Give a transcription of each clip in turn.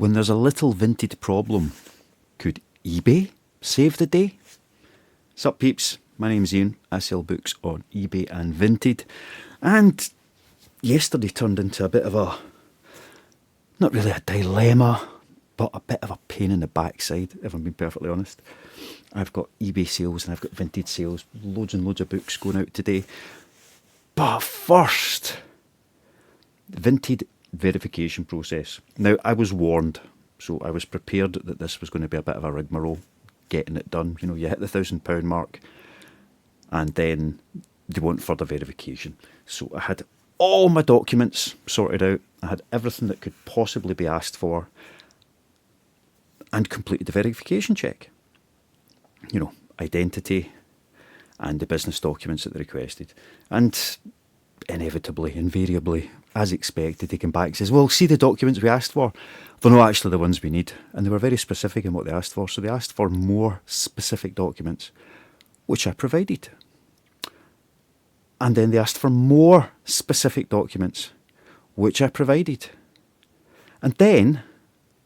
When there's a little Vinted problem, could eBay save the day? Sup peeps, my name's Ian. I sell books on eBay and Vinted. And yesterday turned into a bit of a, not really a dilemma, but a bit of a pain in the backside, if I'm being perfectly honest. I've got eBay sales and I've got Vinted sales, loads and loads of books going out today. But first, Vinted verification process. Now, I was warned, so I was prepared that this was going to be a bit of a rigmarole, getting it done. You know, you hit the £1,000 mark and then they want further verification. So I had all my documents sorted out. I had everything that could possibly be asked for and completed the verification check. You know, identity and the business documents that they requested. And inevitably, invariably, as expected, he came back and says, well, see the documents we asked for? They're not actually the ones we need. And they were very specific in what they asked for. So they asked for more specific documents, which I provided. And then they asked for more specific documents, which I provided. And then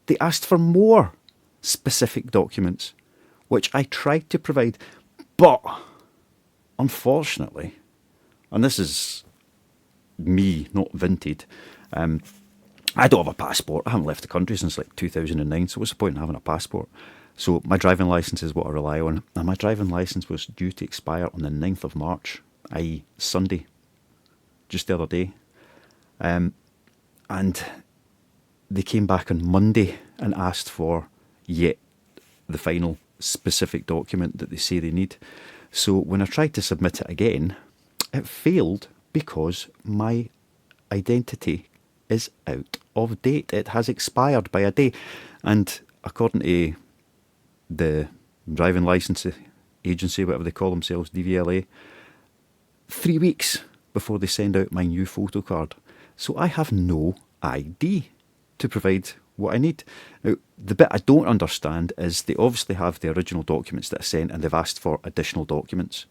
they asked for more specific documents, which I tried to provide. But unfortunately, and this is me, not Vinted, I don't have a passport. I haven't left the country since like 2009, so what's the point in having a passport? So my driving licence is what I rely on, and my driving licence was due to expire on the 9th of March, i.e. Sunday, just the other day. And they came back on Monday and asked for yet the final specific document that they say they need. So when I tried to submit it again, it failed because my identity is out of date. It has expired by a day. And according to the driving licence agency, whatever they call themselves, DVLA, 3 weeks before they send out my new photo card. So I have no ID to provide what I need. Now, the bit I don't understand is they obviously have the original documents that I sent and they've asked for additional documents.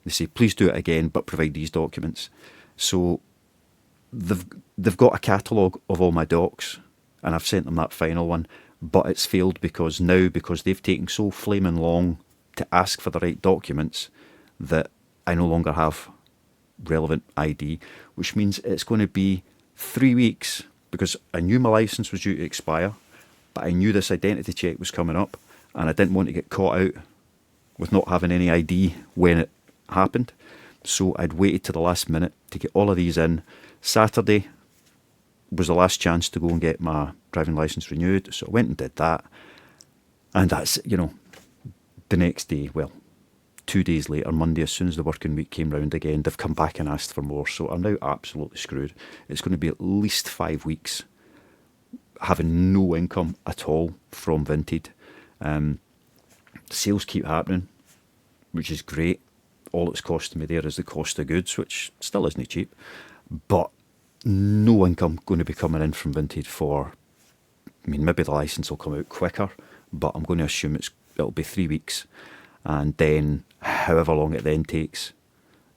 They say, please do it again, but provide these documents. So they've got a catalogue of all my docs, and I've sent them that final one, but it's failed because they've taken so flaming long to ask for the right documents that I no longer have relevant ID, which means it's going to be 3 weeks, because I knew my licence was due to expire, but I knew this identity check was coming up, and I didn't want to get caught out with not having any ID when it happened. So I'd waited to the last minute to get all of these in. Saturday was the last chance to go and get my driving licence renewed, so I went and did that. And that's, you know, the next day, well, 2 days later, Monday, as soon as the working week came round again, they've come back and asked for more. So I'm now absolutely screwed. It's going to be at least 5 weeks having no income at all from Vinted. Sales keep happening, which is great. All it's costing me there is the cost of goods, which still isn't cheap. But no income going to be coming in from Vinted for, I mean, maybe the licence will come out quicker, but I'm going to assume it'll be 3 weeks. And then however long it then takes,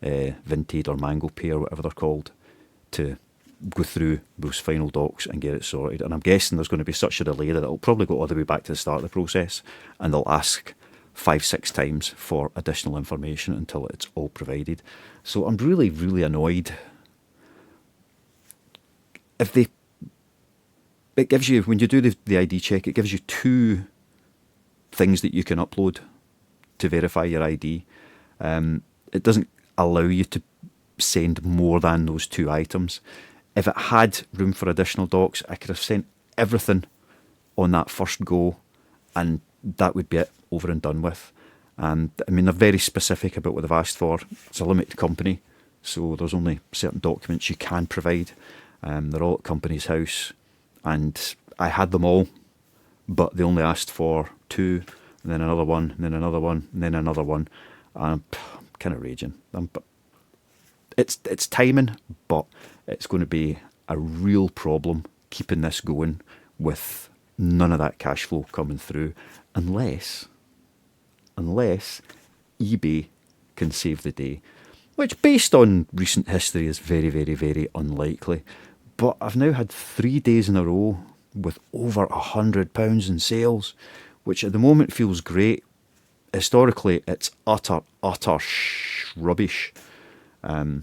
Vinted or Mango Pay or whatever they're called, to go through those final docs and get it sorted. And I'm guessing there's going to be such a delay that it'll probably go all the way back to the start of the process, and they'll ask 5-6 times for additional information until it's all provided. So I'm really, really annoyed. It gives you, when you do the ID check, it gives you 2 things that you can upload to verify your ID. It doesn't allow you to send more than those 2 items. If it had room for additional docs, I could have sent everything on that first go, and that would be it, over and done with. And I mean, they're very specific about what they've asked for. It's a limited company, so there's only certain documents you can provide. They're all at company's house, and I had them all, but they only asked for 2, and then another one, and then another one, and then another one. I'm kind of raging. It's timing, but it's going to be a real problem keeping this going with none of that cash flow coming through, unless eBay can save the day, which based on recent history is very, very, very unlikely. But I've now had 3 days in a row with over £100 in sales, which at the moment feels great. Historically, it's utter rubbish. But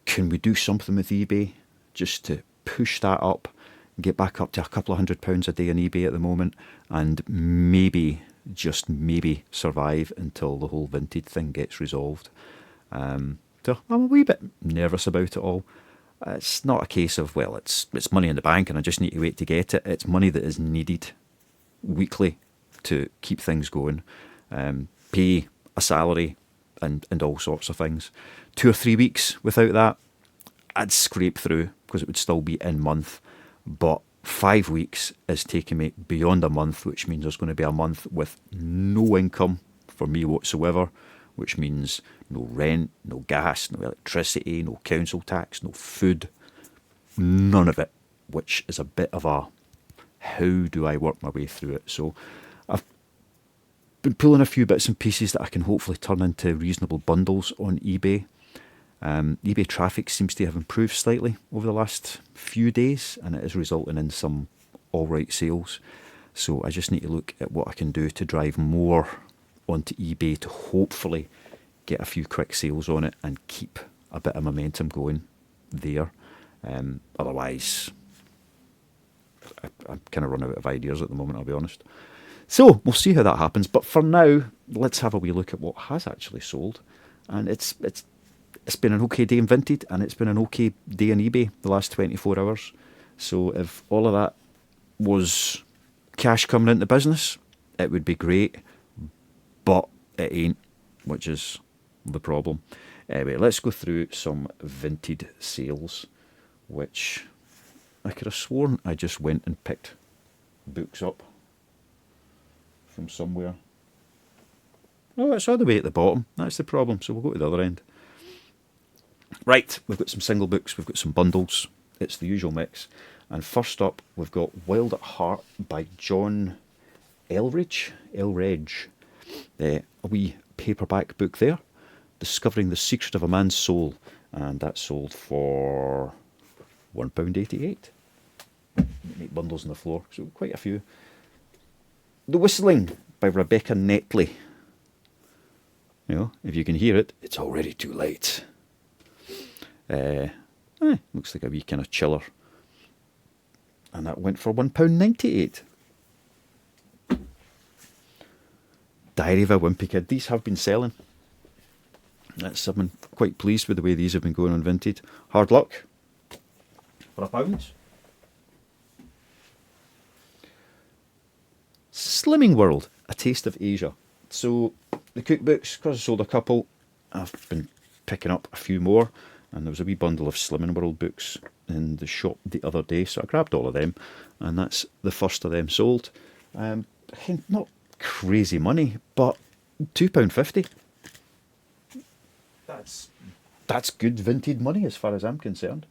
can we do something with eBay just to push that up, get back up to a couple of £100 a day on eBay at the moment, and maybe, just maybe, survive until the whole Vinted thing gets resolved? So I'm a wee bit nervous about it all. It's not a case of, well, it's money in the bank and I just need to wait to get it. It's money that is needed weekly to keep things going, pay a salary and all sorts of things. 2 or 3 weeks without that, I'd scrape through because it would still be in month. But 5 weeks is taking me beyond a month, which means there's going to be a month with no income for me whatsoever, which means no rent, no gas, no electricity, no council tax, no food, none of it, which is a bit of a, how do I work my way through it? So I've been pulling a few bits and pieces that I can hopefully turn into reasonable bundles on eBay. eBay traffic seems to have improved slightly over the last few days, and it is resulting in some alright sales. So I just need to look at what I can do to drive more onto eBay to hopefully get a few quick sales on it and keep a bit of momentum going there. Otherwise, I'm kind of run out of ideas at the moment, I'll be honest. So we'll see how that happens. But for now, let's have a wee look at what has actually sold. And it's been an okay day in Vinted, and it's been an okay day on eBay the last 24 hours. So if all of that was cash coming into business, it would be great. But it ain't, which is the problem. Anyway, let's go through some Vinted sales, which I could have sworn I just went and picked books up from somewhere. Oh, it's all the way at the bottom. That's the problem. So we'll go to the other end. Right, we've got some single books, we've got some bundles. It's the usual mix. And first up, we've got Wild at Heart by John Elridge. A wee paperback book there. Discovering the Secret of a Man's Soul. And that sold for £1.88. Make bundles on the floor, so quite a few. The Whistling by Rebecca Netley. You know, if you can hear it, it's already too late. Looks like a wee kind of chiller. And that went for £1.98. Diary of a Wimpy Kid. These have been selling. I've been quite pleased with the way these have been going on Vinted. Hard Luck for £1. Slimming World, A Taste of Asia. So the cookbooks, because I sold a couple, I've been picking up a few more, and there was a wee bundle of Slimming World books in the shop the other day, so I grabbed all of them, and that's the first of them sold. Not crazy money, but £2.50. That's good Vinted money as far as I'm concerned.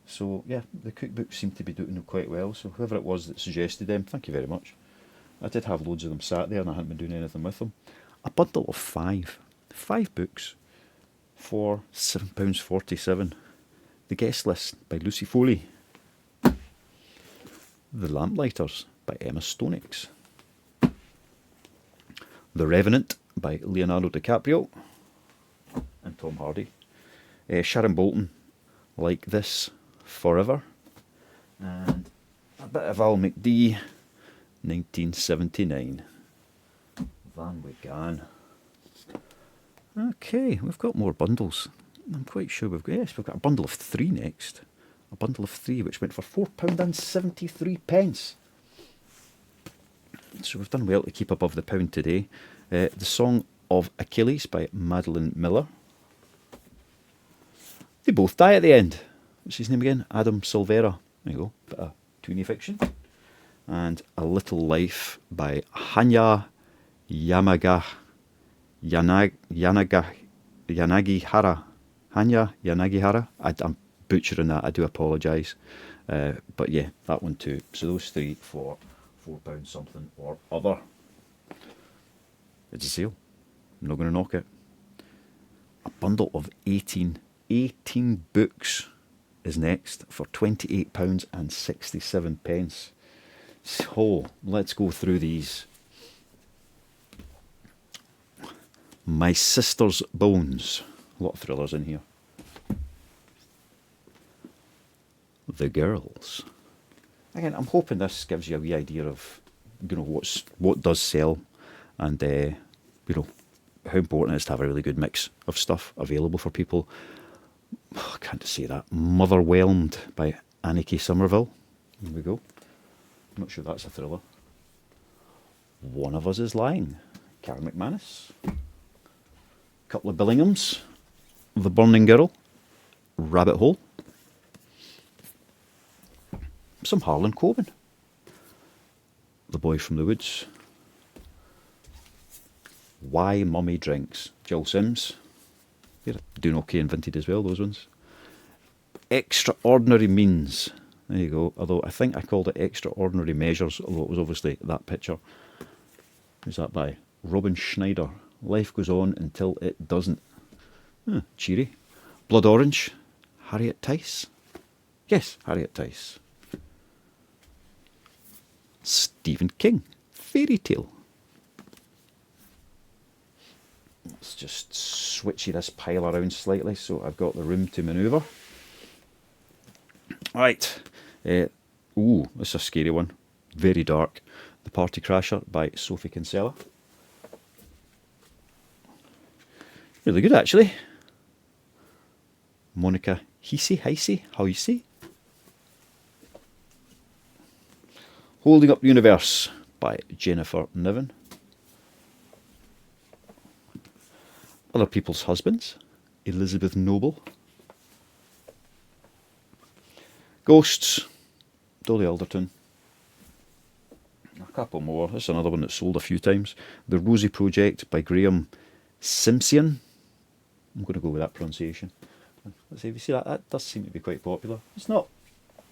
So yeah, the cookbooks seem to be doing quite well, so whoever it was that suggested them, thank you very much. I did have loads of them sat there and I hadn't been doing anything with them. A bundle of 5 books for £7.47. The Guest List by Lucy Foley. The Lamplighters by Emma Stonex. The Revenant by Leonardo DiCaprio and Tom Hardy. Sharon Bolton, Like This Forever. And a bit of Al McD, 1979. Van Wigan. Okay, we've got more bundles. I'm quite sure we've got a bundle of 3 next. A bundle of 3 which went for £4.73. So we've done well to keep above the pound today. The Song of Achilles by Madeline Miller. They both die at the end. What's his name again? Adam Silvera. There you go. Bit of toony fiction. And A Little Life by Hanya Yanagihara. Hanya Yanagihara. I'm butchering that, I do apologise. But yeah, that one too. So those 3 for £4 something or other. It's a sale. I'm not going to knock it. A bundle of 18 books is next for £28.67. So let's go through these. My Sister's Bones. A lot of thrillers in here. The Girls. Again, I'm hoping this gives you a wee idea of, what does sell, and how important it is to have a really good mix of stuff available for people. I can't say that. Motherwhelmed by Annika Somerville. Here we go. I'm not sure that's a thriller. One of Us is Lying. Karen McManus. Couple of Billinghams. The Burning Girl. Rabbit Hole. Some Harlan Coben. The Boy from the Woods. Why Mummy Drinks. Jill Sims. They're doing okay in Vinted as well, those ones. Extraordinary Means. There you go. Although I think I called it Extraordinary Measures, although it was obviously that picture. Who's that by? Robin Schneider. Life Goes On Until It Doesn't. Cheery. Blood Orange. Harriet Tice. Yes, Harriet Tice. Stephen King. Fairy Tale. Let's just switchy this pile around slightly so I've got the room to manoeuvre. Right. This is a scary one. Very dark. The Party Crasher by Sophie Kinsella. Really good, actually. Monica Heisey. Holding Up the Universe by Jennifer Niven. Other People's Husbands, Elizabeth Noble. Ghosts, Dolly Alderton. A couple more. This is another one that's sold a few times. The Rosie Project by Graham Simpson. I'm going to go with that pronunciation. Let's see if you see that. That does seem to be quite popular. It's not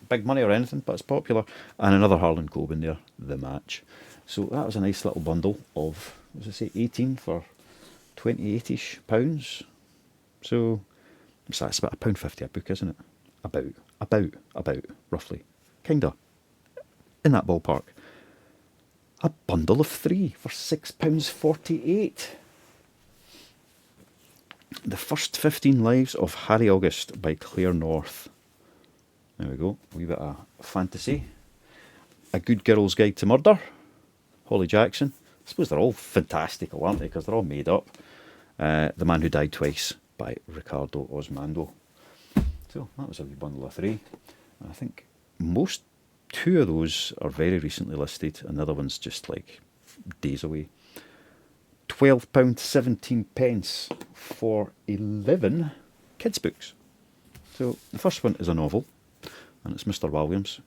big money or anything, but it's popular. And another Harlan Coben there, The Match. So that was a nice little bundle of, what did I say, 18 for 28-ish pounds. So that's about £1.50 a book, isn't it? About, roughly. Kinda. In that ballpark. A bundle of 3 for £6.48. The First 15 Lives of Harry August by Claire North. There we go. A wee bit of fantasy. A Good Girl's Guide to Murder. Holly Jackson. I suppose they're all fantastical, aren't they? Because they're all made up. The Man Who Died Twice by Ricardo Osmando. So that was a wee bundle of 3. I think two of those are very recently listed, and the other one's just like days away. £12.17 for 11 kids' books. So the first one is a novel, and it's Mr. Williams'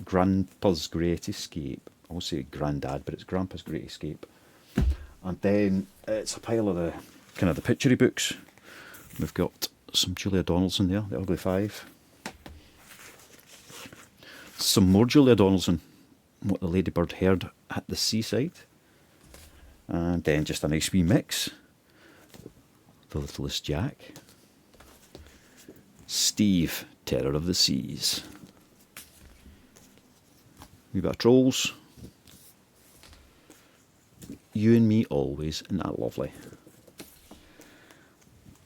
Grandpa's Great Escape. I won't say Grandad, but it's Grandpa's Great Escape. And then it's a pile of the kind of the picturey books. We've got some Julia Donaldson there, The Ugly Five. Some more Julia Donaldson, What the Ladybird Heard at the Seaside. And then just a nice wee mix. The Littlest Jack. Steve, Terror of the Seas. Wee bit of Trolls. You and Me Always, isn't that lovely?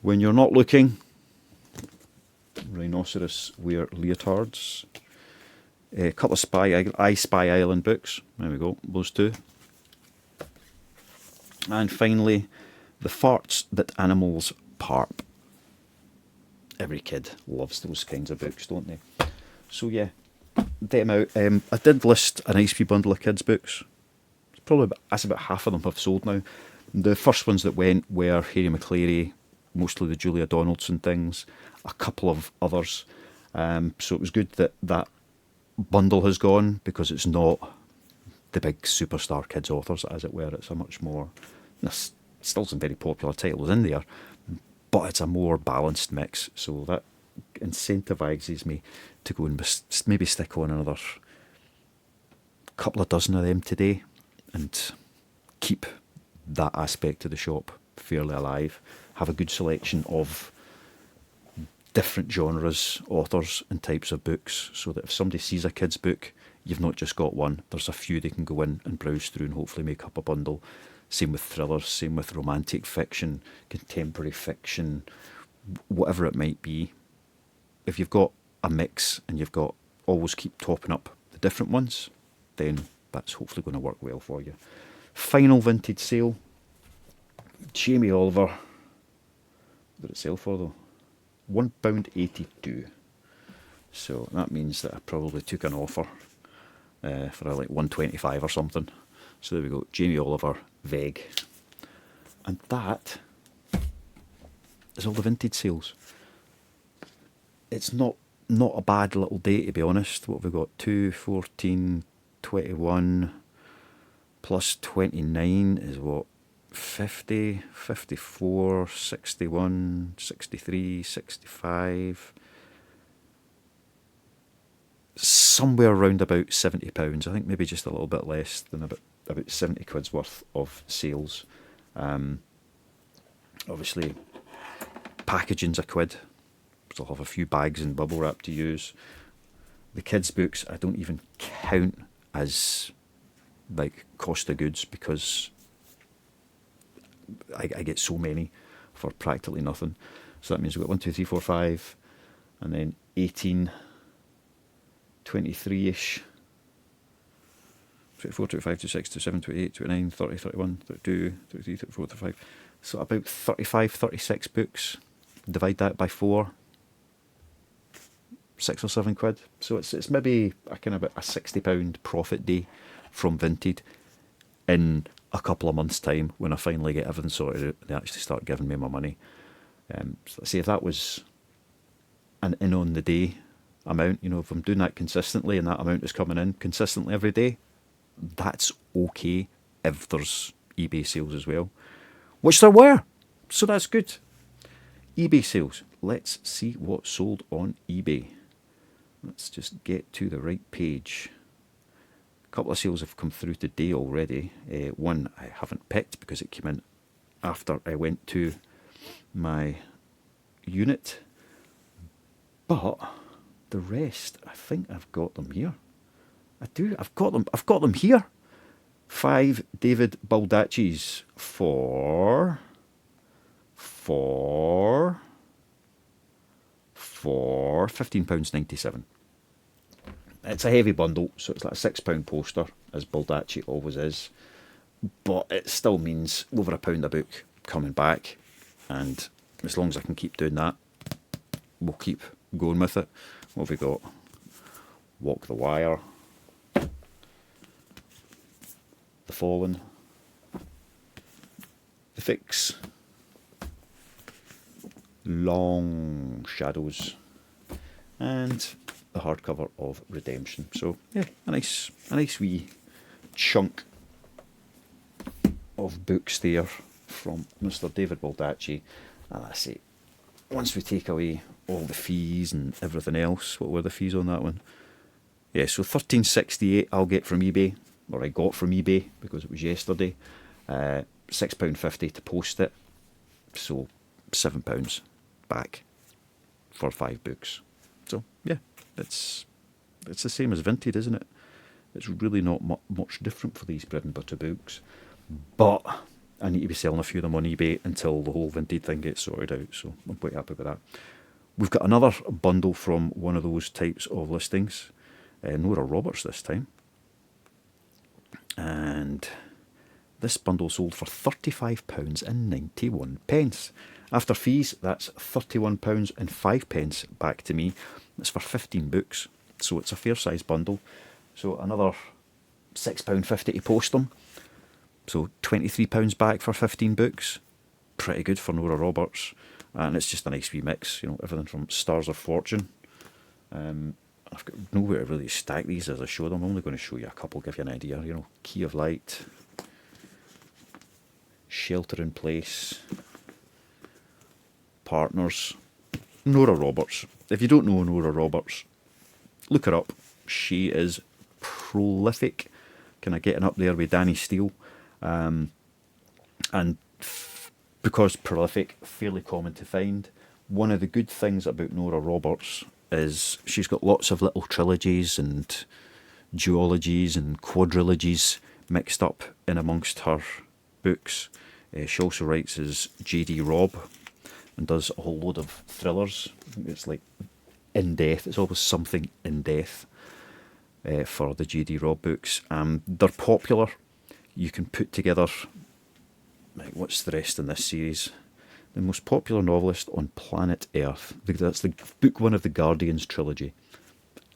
When You're Not Looking. Rhinoceros Wear Leotards. A couple of I Spy Island books. There we go, those two. And finally, The Farts That Animals Parp. Every kid loves those kinds of books, don't they? So yeah, them out. I did list a nice wee bundle of kids' books. That's about half of them have sold now. The first ones that went were Harry McClary, mostly the Julia Donaldson things, a couple of others. So it was good that that bundle has gone, because it's not the big superstar kids authors, as it were. It's a much more, there's still some very popular titles in there, but it's a more balanced mix. So that incentivises me to go and maybe stick on another couple of dozen of them today and keep that aspect of the shop fairly alive. Have a good selection of different genres, authors and types of books, so that if somebody sees a kid's book, you've not just got one, there's a few they can go in and browse through and hopefully make up a bundle. Same with thrillers, same with romantic fiction, contemporary fiction, whatever it might be. If you've got a mix and you've got always keep topping up the different ones, then that's hopefully going to work well for you. Final Vinted sale. Jamie Oliver. What did it sell for though? £1.82. So that means that I probably took an offer for like £1.25 or something. So there we go, Jamie Oliver, Veg. And that is all the Vinted sales. It's not a bad little day, to be honest. What have we got? 2, 14, 21 plus 29 is what? 50, 54, 61, 63, 65. Somewhere around about £70. I think maybe just a little bit less than about 70 quid's worth of sales. Obviously, packaging's a quid. Still have a few bags and bubble wrap to use. The kids' books I don't even count as like cost of goods, because I get so many for practically nothing. So that means we've got 1, 2, 3, 4, 5, and then 18, 23-ish, 24, 25, 26, 27, 28, 29, 30, 31, 32, 33, 34, 35. So about 35, 36 books. Divide that by 4. 6 or 7 quid. So it's maybe a kind of a £60 profit day from Vinted in a couple of months' time, when I finally get everything sorted out and they actually start giving me my money. So let's see, if that was an in on the day amount, if I'm doing that consistently and that amount is coming in consistently every day, that's okay if there's eBay sales as well, which there were. So that's good. eBay sales. Let's see what's sold on eBay. Let's just get to the right page. A couple of sales have come through today already. One I haven't picked because it came in after I went to my unit. But the rest, I think I've got them here. I do. I've got them here. 5 David Baldaccis for £15.97. It's a heavy bundle, so it's like a £6 poster, as Baldacci always is. But it still means over £1 a book coming back. And as long as I can keep doing that, we'll keep going with it. What have we got? Walk the Wire. The Fallen. The Fix. Long Shadows. And the hardcover of Redemption. So yeah, a nice wee chunk of books there from Mr. David Baldacci. And I say, once we take away all the fees and everything else, what were the fees on that one? Yeah, so £13.68 I'll get from eBay, or I got from eBay because it was yesterday. £6.50 to post it, so £7 back for 5 books. So yeah, it's the same as Vinted, isn't it? It's really not much different for these bread and butter books. But I need to be selling a few of them on eBay until the whole Vinted thing gets sorted out, so I'm quite happy with that. We've got another bundle from one of those types of listings, Nora Roberts this time. And this bundle sold for £35.91. After fees, that's £31.05 back to me. That's for 15 books, so it's a fair size bundle. So another £6.50 to post them. So £23 back for 15 books. Pretty good for Nora Roberts. And it's just a nice wee mix, everything from Stars of Fortune. I've got nowhere to really stack these as I show them. I'm only going to show you a couple, give you an idea. Key of Light, Shelter in Place, Partners, Nora Roberts. If you don't know Nora Roberts, look her up. She is prolific, kind of getting up there with Danny Steele. And because prolific, fairly common to find. one of the good things about Nora Roberts is she's got lots of little trilogies and duologies and quadrilogies mixed up in amongst her books. She also writes as J.D. Robb and does a whole load of thrillers. It's like in death. It's always something in death for the J.D. Robb books. They're popular. You can put together, like, what's the rest in this series? The most popular novelist on planet Earth. That's the book one of the Guardians trilogy,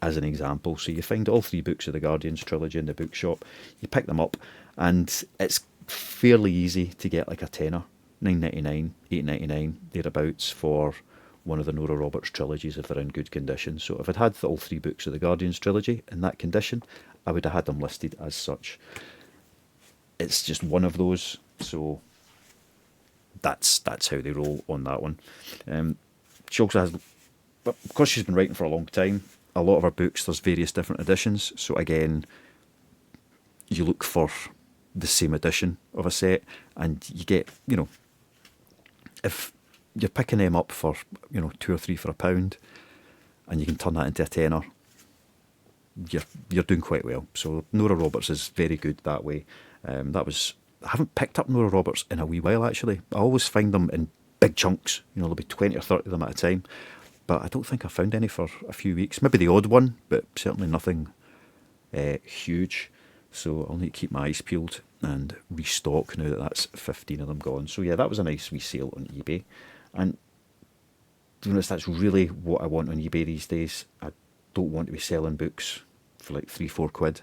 as an example. So you find all 3 books of the Guardians trilogy in the bookshop. You pick them up, and it's fairly easy to get like a tenner, $9.99, $8.99 thereabouts for one of the Nora Roberts trilogies if they're in good condition. So if I'd had all 3 books of the Guardians trilogy in that condition, I would have had them listed as such. It's just one of those, so that's how they roll on that one. She also has, because she's been writing for a long time, a lot of her books, there's various different editions. So again, you look for the same edition of a set, and you get, if you're picking them up for, 2 or 3 for £1, and you can turn that into a tenner, you're doing quite well. So Nora Roberts is very good that way. I haven't picked up Nora Roberts in a wee while, actually. I always find them in big chunks. There'll be 20 or 30 of them at a time. But I don't think I found any for a few weeks. Maybe the odd one, but certainly nothing huge. So I'll need to keep my eyes peeled and restock now that that's 15 of them gone. So yeah, that was a nice wee sale on eBay. And to be honest, that's really what I want on eBay these days. I don't want to be selling books for like £3-4,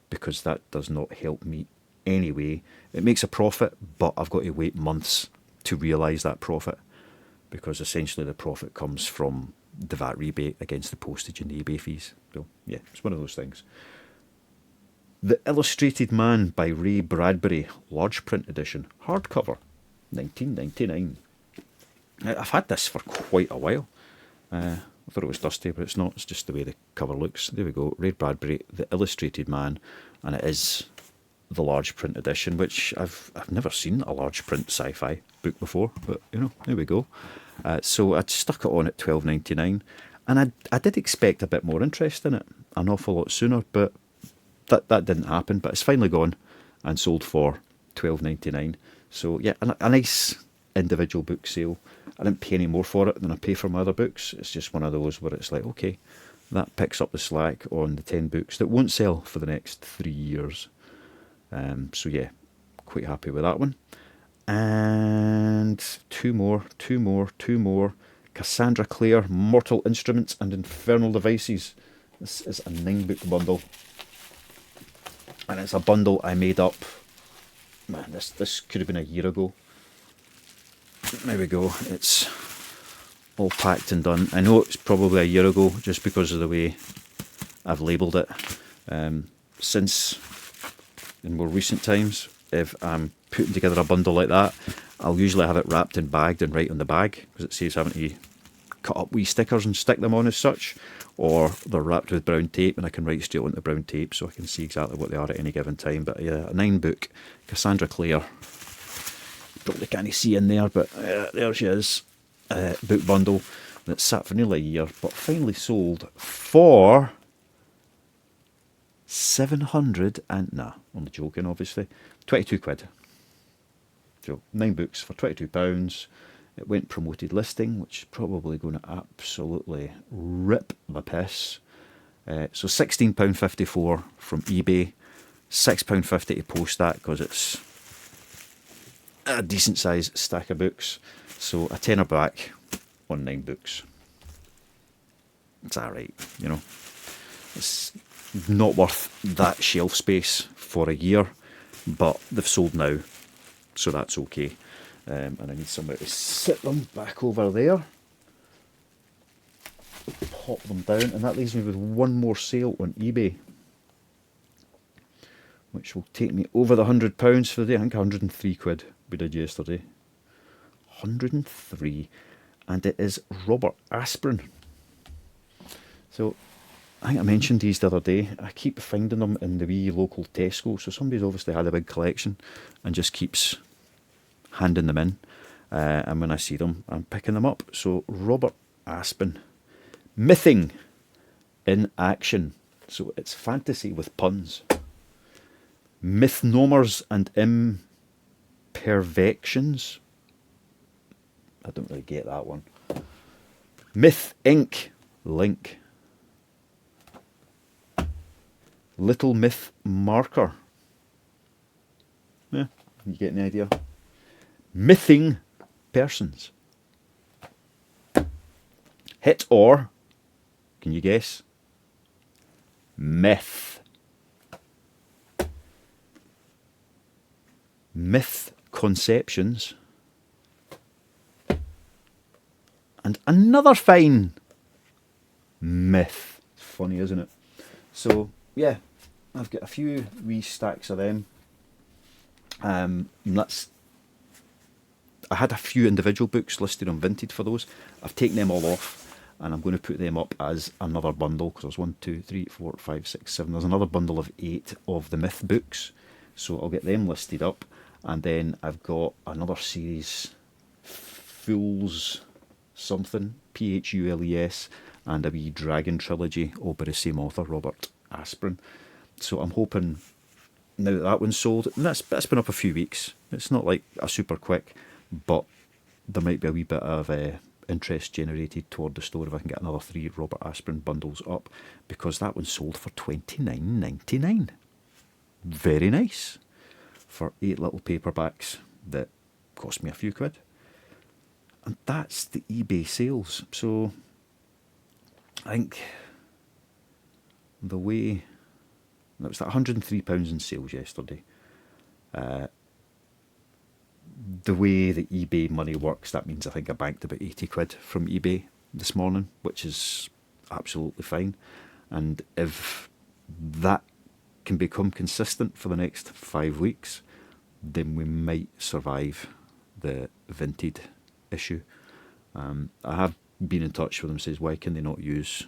because that does not help me anyway. It makes a profit, but I've got to wait months to realise that profit, because essentially the profit comes from the VAT rebate against the postage and the eBay fees. So yeah, it's one of those things. The Illustrated Man by Ray Bradbury, large print edition, hardcover, $19.99. I've had this for quite a while. I thought it was dusty, but it's not. It's just the way the cover looks. There we go. Ray Bradbury, The Illustrated Man, and it is the large print edition, which I've never seen a large print sci-fi book before, but there we go. So I stuck it on at $12.99, and I did expect a bit more interest in it, an awful lot sooner, but that didn't happen. But it's finally gone and sold for $12.99. So yeah, a nice individual book sale. I didn't pay any more for it than I pay for my other books. It's just one of those where it's like, okay, that picks up the slack on the 10 books that won't sell for the next 3 years. So yeah, quite happy with that one. And two more. Cassandra Clare, Mortal Instruments and Infernal Devices. This is a 9-book bundle. And it's a bundle I made up. Man, this could have been a year ago. There we go. It's all packed and done. I know it's probably a year ago just because of the way I've labelled it. Since, in more recent times, if I'm putting together a bundle like that, I'll usually have it wrapped and bagged and write on the bag, because it saves having to cut up wee stickers and stick them on as such, or they're wrapped with brown tape and I can write straight onto the brown tape so I can see exactly what they are at any given time. But yeah, a 9-book Cassandra Clare, probably can't see in there, but there she is, book bundle that sat for nearly a year but finally sold for 700 and only joking, obviously, £22. So 9 books for £22. It went promoted listing, which is probably going to absolutely rip the piss. So £16.54 from eBay, £6.50 to post that because it's a decent sized stack of books. So a tenner back on 9 books. It's alright, It's not worth that shelf space for a year, but they've sold now, so that's okay. And I need somewhere to sit them back over there. Pop them down, and that leaves me with one more sale on eBay, which will take me over the £100 for the day. I think £103 we did yesterday. 103, and it is Robert Asprin. So I think I mentioned these the other day. I keep finding them in the wee local Tesco, so somebody's obviously had a big collection and just keeps handing them in. and when I see them, I'm picking them up. So Robert Aspin, Mything in Action. So it's fantasy with puns. Mythnomers and Imperfections. I don't really get that one. Myth Inc. Link. Little Myth Marker. Yeah, you get an idea. Mything Persons. Hit or, can you guess? Myth. Myth Conceptions. And another fine myth. It's funny, isn't it? So, yeah, I've got a few wee stacks of them. I had a few individual books listed on Vinted for those. I've taken them all off, and I'm going to put them up as another bundle, because there's 1, 2, 3, 4, 5, 6, 7. There's another bundle of 8 of the myth books. So I'll get them listed up. And then I've got another series, Fools something, P-H-U-L-E-S, and a wee Dragon trilogy, all by the same author, Robert Aspin. So I'm hoping now that one's sold, and that's been up a few weeks. It's not like a super quick, but there might be a wee bit of interest generated toward the store if I can get another 3 Robert Aspin bundles up, because that one sold for $29.99. Very nice for 8 little paperbacks that cost me a few quid. And that's the eBay sales. So I think the way, that was that £103 in sales yesterday. The way the eBay money works, that means I think I banked about 80 quid from eBay this morning, which is absolutely fine. And if that can become consistent for the next 5 weeks, then we might survive the Vinted issue. I have been in touch with them, says why can they not use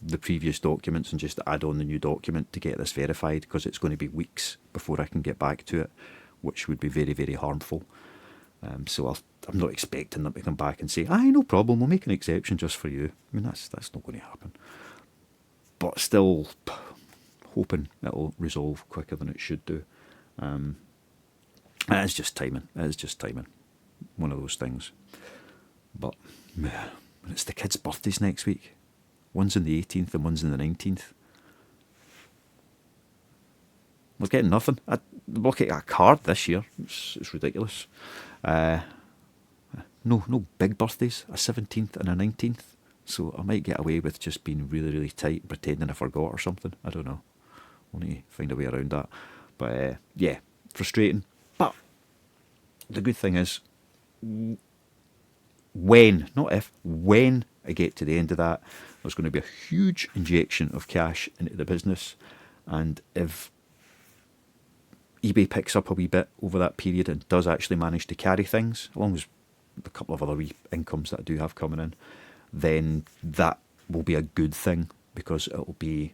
the previous documents and just add on the new document to get this verified, because it's going to be weeks before I can get back to it, which would be very, very harmful. So I'm not expecting them to come back and say, aye, no problem, we'll make an exception just for you. I mean, that's not going to happen. But still hoping it'll resolve quicker than it should do. It's just timing. It's just timing. One of those things. But it's the kids' birthdays next week. One's on the 18th and one's on the 19th. We're getting nothing. We'll get a card this year. It's ridiculous. No big birthdays. A 17th and a 19th. So I might get away with just being really, really tight, pretending I forgot or something. I don't know. We'll need to find a way around that. But yeah, frustrating. But the good thing is, when, not if, when I get to the end of that, there's going to be a huge injection of cash into the business. And if eBay picks up a wee bit over that period and does actually manage to carry things, along with a couple of other wee incomes that I do have coming in, then that will be a good thing, because it'll be,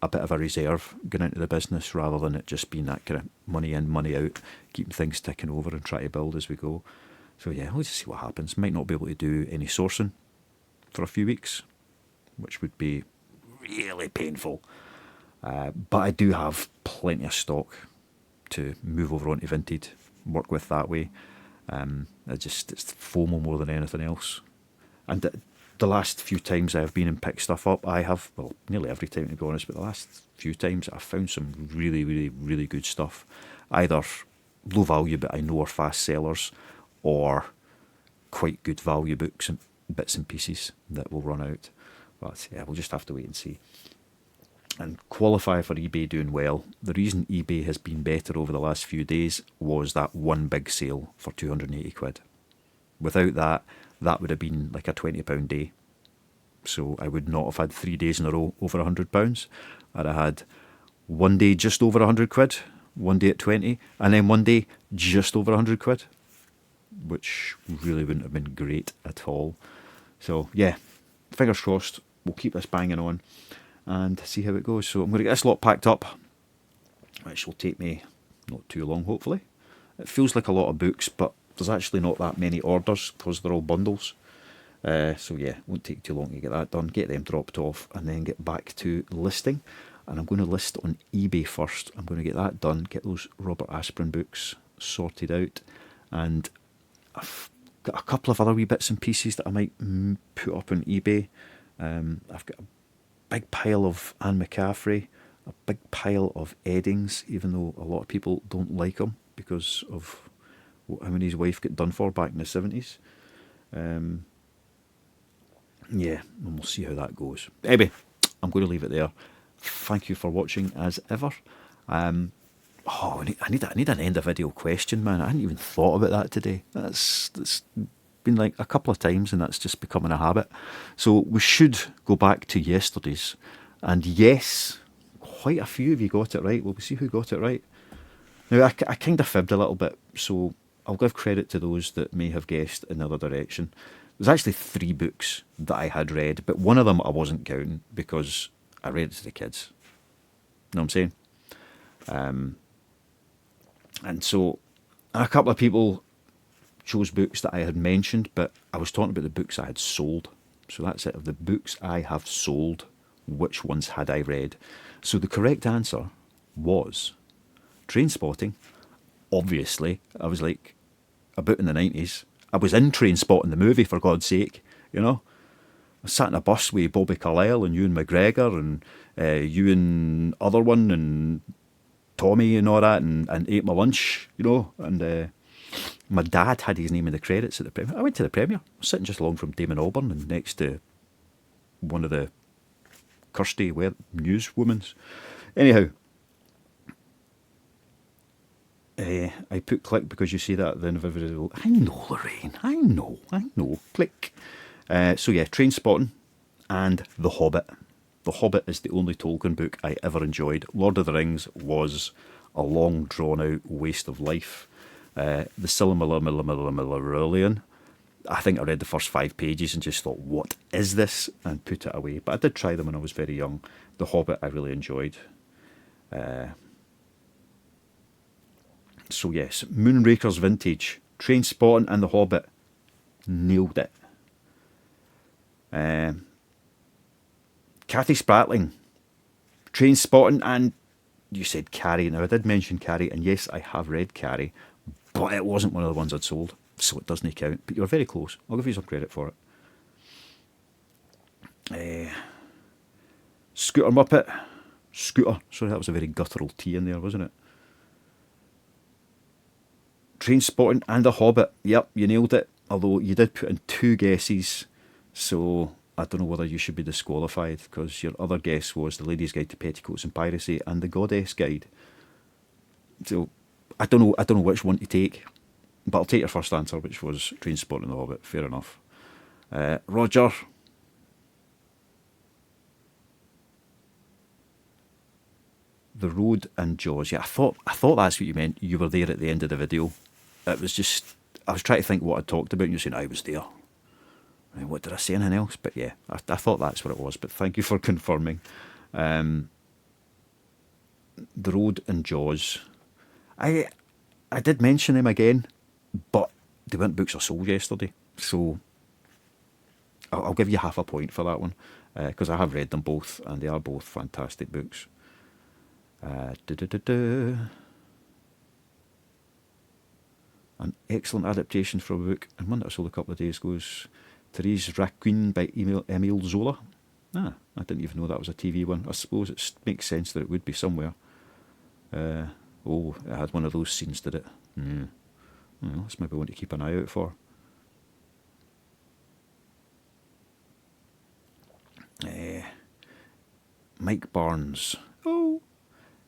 a bit of a reserve going into the business, rather than it just being that kind of money in, money out, keeping things ticking over and try to build as we go. So yeah, we'll just see what happens. Might not be able to do any sourcing for a few weeks, which would be really painful. But I do have plenty of stock to move over onto Vinted, work with that way. It's FOMO more than anything else. And the last few times I've been and picked stuff up, I have, well, nearly every time to be honest, but the last few times I've found some really, really, really good stuff. Either low value but I know are fast sellers, or quite good value books and bits and pieces that will run out. But yeah, we'll just have to wait and see. And qualify for eBay doing well. The reason eBay has been better over the last few days was that one big sale for 280 quid. Without that, that would have been like a £20 day. So I would not have had 3 days in a row over £100. I'd have had one day just over 100 quid, one day at 20, and then one day just over 100 quid, which really wouldn't have been great at all. So yeah, fingers crossed, we'll keep this banging on and see how it goes. So I'm going to get this lot packed up, which will take me not too long, hopefully. It feels like a lot of books, but there's actually not that many orders because they're all bundles. So yeah, won't take too long to get that done, get them dropped off, and then get back to listing. And I'm going to list on eBay first. I'm going to get that done, get those Robert Aspirin books sorted out, and I've got a couple of other wee bits and pieces that I might put up on eBay. I've got a big pile of Anne McCaffrey, a big pile of Eddings, even though a lot of people don't like him because of how many his wife got done for back in the 70s. Yeah, and we'll see how that goes. Anyway, I'm going to leave it there. Thank you for watching as ever. I need an end of video question, man. I hadn't even thought about that today. That's been like a couple of times, and that's just becoming a habit. So we should go back to yesterday's. And yes, quite a few of you got it right. Well, we'll see who got it right. Now, I kind of fibbed a little bit, so I'll give credit to those that may have guessed in the other direction. There's actually 3 books that I had read, but one of them I wasn't counting because I read it to the kids. You know what I'm saying? And so a couple of people chose books that I had mentioned, but I was talking about the books I had sold. So that's it. Of the books I have sold, which ones had I read? So the correct answer was Trainspotting. Obviously, I was like about in the 90s. I was in Trainspotting, the movie, for God's sake, you know. I sat in a bus with Bobby Carlyle and Ewan McGregor and Ewan other one and Tommy and all that, and ate my lunch, you know. And my dad had his name in the credits at the premiere. I went to the premiere. I was sitting just along from Damon Albarn and next to one of the Kirsty newswomen's. Anyhow, I put click because you see that at the end of every video. I know, Lorraine. I know. Click. So yeah, Trainspotting and The Hobbit. The Hobbit is the only Tolkien book I ever enjoyed. Lord of the Rings was a long, drawn-out waste of life. The Silmarillion, I think I read the first 5 pages and just thought, what is this? And put it away. But I did try them when I was very young. The Hobbit I really enjoyed. So yes, Moonraker's Vintage, Trainspotting and The Hobbit. Nailed it. Cathy Spratling, Trainspotting, and you said Carrie. Now I did mention Carrie, and yes, I have read Carrie, but it wasn't one of the ones I'd sold, so it doesn't count. But you were very close. I'll give you some credit for it. Scooter Muppet. Scooter. Sorry, that was a very guttural T in there, wasn't it? Trainspotting and The Hobbit. Yep, you nailed it. Although you did put in 2 guesses, so I don't know whether you should be disqualified because your other guess was The Lady's Guide to Petticoats and Piracy and The Goddess Guide. So I don't know which one to take, but I'll take your first answer, which was Trainspotting and The Hobbit. Fair enough. Roger. The Road and Jaws. Yeah, I thought that's what you meant. You were there at the end of the video. It was just, I was trying to think what I talked about, and you're saying I was there. I mean, what did I say? Anything else? But yeah, I thought that's what it was. But thank you for confirming. The Road and Jaws. I did mention them again, but they weren't books I sold yesterday. So I'll give you half a point for that one because I have read them both, and they are both fantastic books. An excellent adaptation from a book, and one that I sold a couple of days ago is Therese Raquin by Emile Zola. I didn't even know that was a TV one. I suppose it makes sense that it would be somewhere. It had one of those scenes, did it? Well, that's maybe one to keep an eye out for. Mike Barnes.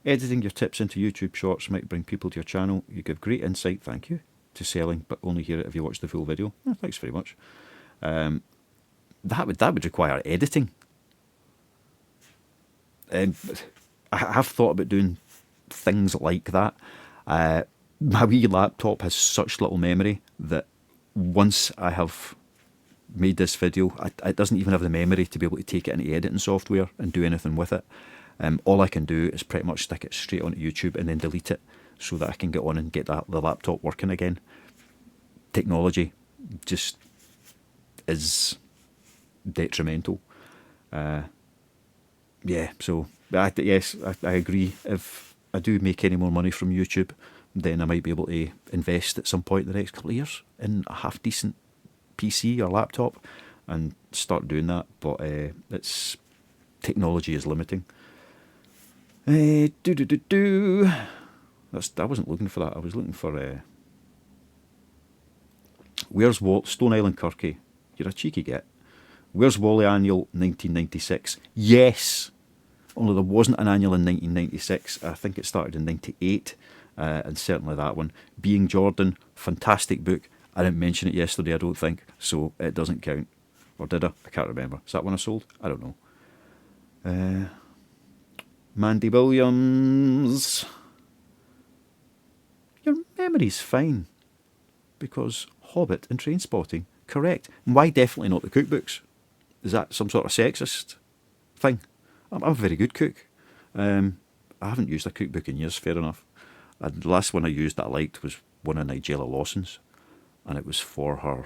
Editing your tips into YouTube Shorts might bring people to your channel. You give great insight, thank you, to selling, but only hear it if you watch the full video. Thanks very much. That would require editing. I have thought about doing things like that. My wee laptop has such little memory that once I have made this video, it doesn't even have the memory to be able to take it into editing software and do anything with it. All I can do is pretty much stick it straight onto YouTube and then delete it so that I can get on and get the laptop working again. technology just is detrimental. Yeah, so yes, I agree. If I do make any more money from YouTube, then I might be able to invest at some point in the next couple of years in a half decent PC or laptop and start doing that. But it's technology is limiting. I wasn't looking for that. I was looking for where's Stone Island Kirky? You're a cheeky git. Where's Wally Annual 1996? Yes! Only there wasn't an annual in 1996. I think it started in 98. And certainly that one. Being Jordan, fantastic book. I didn't mention it yesterday, I don't think. So it doesn't count. Or did I? I can't remember. Is that one I sold? I don't know. Mandy Williams. Your memory's fine. Because Hobbit and Trainspotting, correct. And why definitely not the cookbooks? Is that some sort of sexist thing? I'm a very good cook. I haven't used a cookbook in years, fair enough. The last one I used that I liked was one of Nigella Lawson's. And it was for her...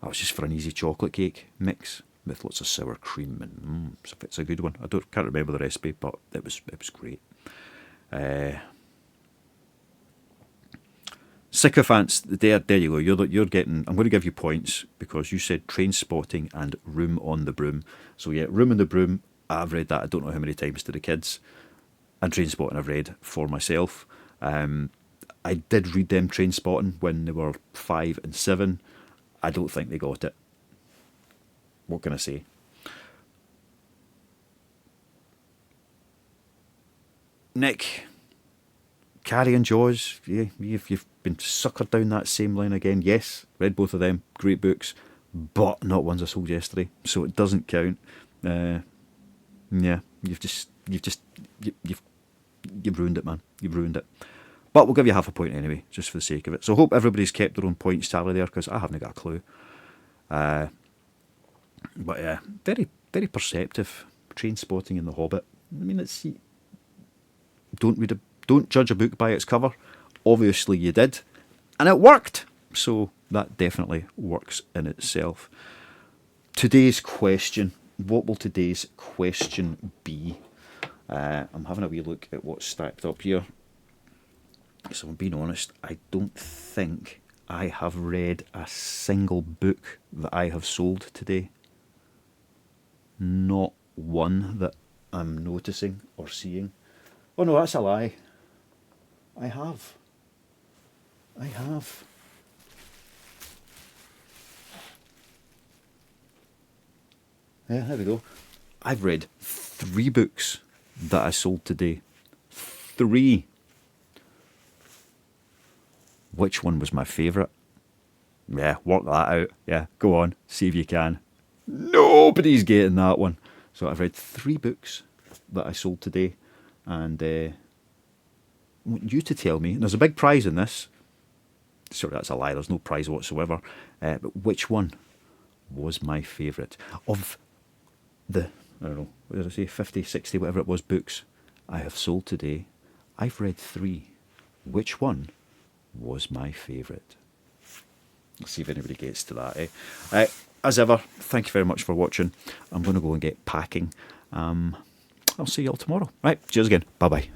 That was just for an easy chocolate cake mix with lots of sour cream. And it's a good one. Can't remember the recipe, but it was great. Sycophants, there you go. You're getting. I'm going to give you points because you said Trainspotting and Room on the Broom. So yeah, Room on the Broom. I've read that. I don't know how many times to the kids. And Trainspotting I've read for myself. I did read them Trainspotting when they were 5 and 7. I don't think they got it. What can I say? Nick. Carrie and Jaws, yeah, you've been suckered down that same line again. Yes, read both of them, great books, but not ones I sold yesterday, so it doesn't count. Yeah, you've ruined it, man. You've ruined it. But we'll give you half a point anyway, just for the sake of it. So I hope everybody's kept their own points tally there, because I haven't got a clue. But yeah, very, very perceptive. Trainspotting in The Hobbit. I mean, don't judge a book by its cover. Obviously you did. And it worked. So that definitely works in itself. Today's question. What will today's question be? I'm having a wee look at what's stacked up here. So I'm being honest, I don't think I have read a single book that I have sold today. Not one that I'm noticing or seeing. Oh no, that's a lie. I have. Yeah, there we go. I've read 3 books that I sold today. 3. Which one was my favourite? Yeah, work that out. Yeah, go on, see if you can. Nobody's getting that one. So I've read 3 books that I sold today. And I want you to tell me, and there's a big prize in this. Sorry, that's a lie, there's no prize whatsoever. But which one was my favourite? Of the, I don't know, what did I say, 50, 60, whatever it was, books I have sold today, I've read 3. Which one was my favourite? Let's see if anybody gets to that. As ever, thank you very much for watching. I'm going to go and get packing. I'll see you all tomorrow. Right, cheers again. Bye-bye.